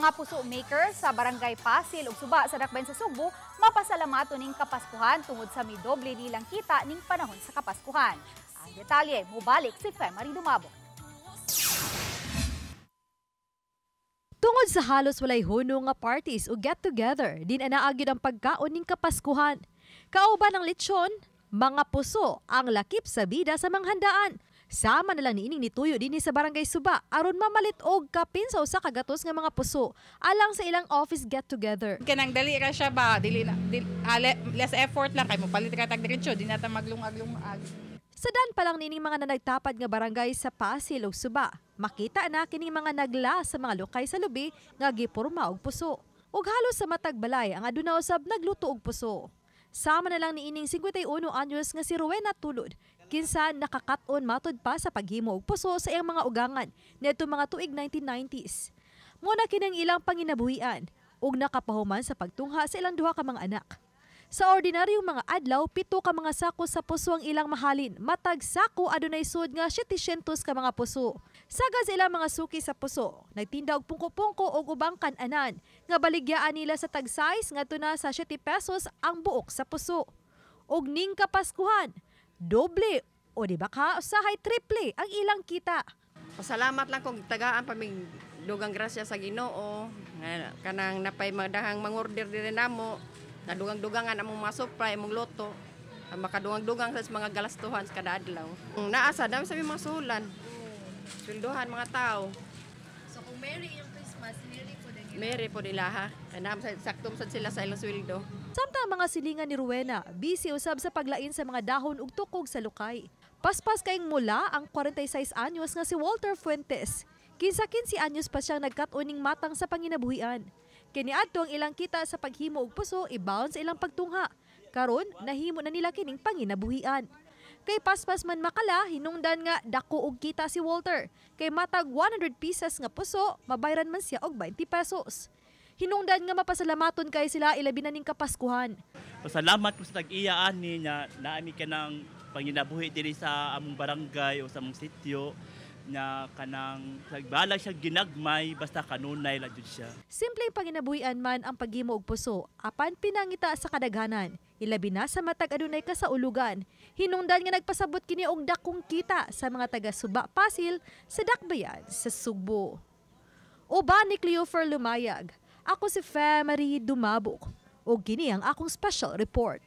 Mga puso maker sa Barangay Pasil ug Suba sa Dakbayan sa Subo mapasalamato ning kapaskuhan tungod sa midoble nilang kita ning panahon sa kapaskuhan. Ang detalye mubalik si Femari Dumabo. Tungod sa halos walay huno nga parties o get-together, din anaagid ang pagkaon ning kapaskuhan. Kauban ng lechon, mga puso ang lakip sa bida sa manghandaan. Sama na lang niining nituyo dinhi sa Barangay Suba aron mamalit og kapin sa usa ka gatos nga mga puso alang sa ilang office get-together. Kanang dali ra siya ba, less effort lang kay mo palit ka tag diretso, di nata maglungag-lungag. Sa dan pa lang nining mga nanagtapad nga barangay sa Pasil ug Suba, makita na kining mga nagla sa mga lokay sa lubi nga giporma og puso. Ug halos sa matag balay ang aduna usab nagluto og puso. Sama na lang niining 51 anyos nga si Rowena Tulod, kinsa nakakaton matod pa sa paghimo og puso sa iyang mga ugangan nito mga tuig 1990s. Muna kinang ilang panginabuhian ug nakapahuman sa pagtungha sa ilang duha ka mga anak. Sa ordinaryong mga adlaw, 7 ka mga sako sa puso ang ilang mahalin. Matag sako adunay sud nga 700 ka mga puso. Sagad sa ilang mga suki sa puso, nagtinda og pungko-pungko og ubang kan-anan nga baligyaan nila sa tag size ngadto na sa 7 pesos ang buok sa puso. Og ning kapaskuhan, doble o di ba ka usahay triple ang ilang kita. Pasalamat lang kung tagaan pa mig dugang grasya sa Ginoo. Kanang napay madahang mangorder diri namo. Nadugang-dugangan among mga supply, among loto. Makadugang-dugang sa mga galastuhan sa kada adlaw. Naasa dami sa mga sulan. Sweldohan mga tao. So kung merry yung Christmas, merry po nila ha. Kanam saktom sad sila sa ilang sweldo. Samtang mga silingan ni Rowena, busy usab sa paglain sa mga dahon ug tukog sa lukay. Paspas kayong mula ang 46 anyos nga si Walter Fuentes. Kinsa-15 anyos pa siyang nagkat-uning matang sa panginabuhian. Kiniadto ang ilang kita sa paghimo og puso ibaon sa ilang pagtungha. Karon nahimo na nila kining panginabuhian. Kay paspas man makala hinungdan nga dako og kita si Walter. Kay matag 100 pieces nga puso, mabayran man siya og 20 pesos. Hinungdan nga mapasalamaton kay sila ilabi na ning kapaskuhan. Pasalamat ko sa tag-iya ani nya naami kanang panginabuhi diri sa among barangay o sa among sitio na kanang nagbalag siya ginagmay basta kanunay lang jud siya. Simpleng panginabuhian man ang paghimo og puso, apan pinangita sa kadaghanan. Ilabi na sa matag adunay kasaulugan. Hinungdan nga nagpasabot kini og dakong kita sa mga taga Suba Pasil sa Dakbayan sa Subo. Uban ni Cleofer Lumayag, ako si Femari Dumabok. O kini ang akong special report.